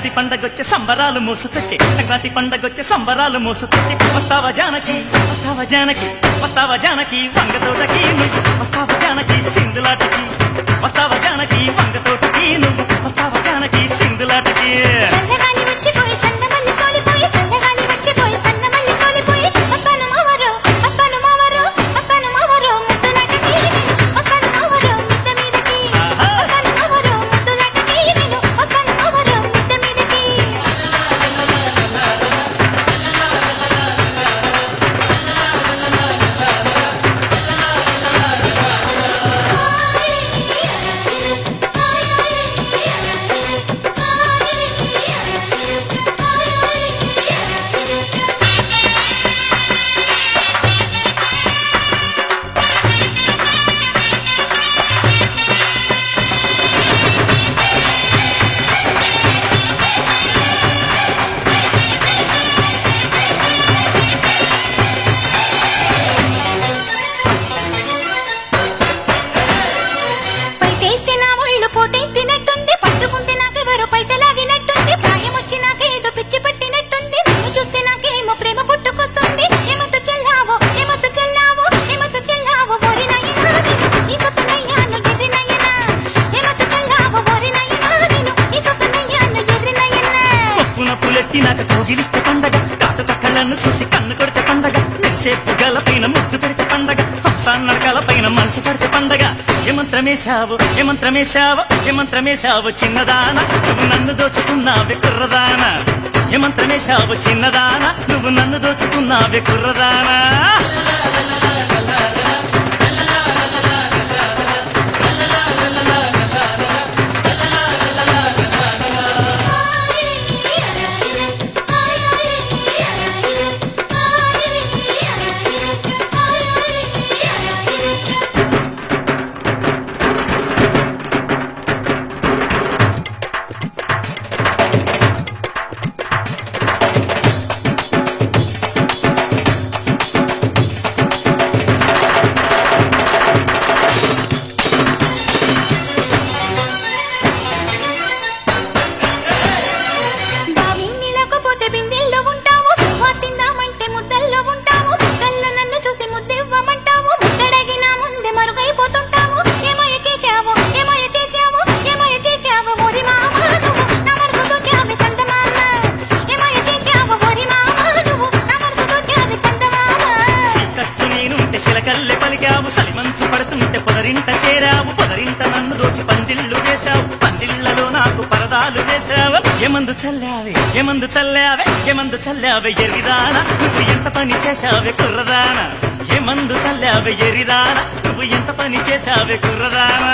సంక్రాంతి పండగొచ్చే సంబరాలు మోసుకొచ్చే సంక్రాంతి పండగొచ్చే సంబరాలు మోసుకొచ్చే వస్తావా జానకి వస్తావా జానకి వస్తావా జానకి వంగతోటకి నువ్వు వస్తావా జానకి సింధులాటకి వస్తావా జానకి వంగతోటకి నువ్వు వస్తావా జానకి సింధులాటకి సందగాలి వచ్చిపోయి సన్నమల్లి సోలిపోయి సందగాలి వచ్చిపోయి సన్నమల్లి సోలిపోయి వస్తాను మావరో వస్తాను మావరో వస్తాను మావరో ముద్దులాటకి వస్తాను మావరో ముద్ద మీదకి వస్తాను మావరో ముద్దులాటకి నేను వస్తాను మావరో ముద్ద మీదకి పైటేస్తే నా ఒళ్ళు పోటెత్తినట్టుంది పట్టుకుంటే నాకెవరో పైటలాగినట్టుంది ప్రాయం వచ్చి నాకేదో పిచ్చి పట్టినట్టుంది నిన్ను చూస్తే నాకేమో ప్రేమ పుట్టుకొస్తుంది ఏమతో చెల్లావో ఏమతో చెల్లావో ఏమతో చెల్లావో ఓరి నాయనా నీ సొత్తనయ్యాను ఎర్రి నాయనా ఏమతో చెల్లావో ఓరి నాయనా నేను నీ సొత్తనయ్యాను ఎర్రి నాయనా పప్పున పులెట్టినాక కోగిలిస్తే పండగ కాటుక కళ్ళను చూసి కన్ను కొడితే పండగ మెరిసే పుగల పైన ముద్దు పెడితే పండగ హంసాన్నడకల పైన మనసు పడితే పండగ ఏమంత్రమేశావు ఏమంత్రమేశావు ఏమంత్రమేశావు చిన్నదాన నువ్వు నన్ను దోచుకున్నావే కుర్రదాన ఏమంత్రమేశావు చిన్నదాన నువ్వు నన్ను దోచుకున్నావే కుర్రదానా బావి నీళ్ళకపోతే బిందెల్లో ఉంటావు పువ్వా తిందామంటే ముద్దల్లో ఉంటావు ముద్దల్లో నన్ను చూసి ముద్దివ్వమంటావు ముద్దడగిన ముందే మరుగైపోతుంటావు ఏమయ్య చేశావు ఏమయ్య చేశావు ఏమయ్య చేశావు ఓరి మామ నువ్వు నా మనసు దోచావే చందమామ ఏమయ్య చేశావు ఓరి మామ నువ్వు నా మనసు దోచావే చందమామ కట్టు నేనుంటే సిలకల్లె పలికావు సలిమంచు పడుతుంటే పొదరింట చేరావు పొదరింట నన్ను దోచి పందిళ్ళు వేశావు పందిళ్లలో నాకు పరదాలు వేశావు ఏమందు చల్లావే ఏమందు చల్లావే ఏమందు చల్లావే ఎరిదానా నువ్వు ఎంత పని చేశావే కుర్రదానా ఏమందు చల్లావే ఎరిదానా నువ్వు ఎంత పని చేశావే కుర్రదానా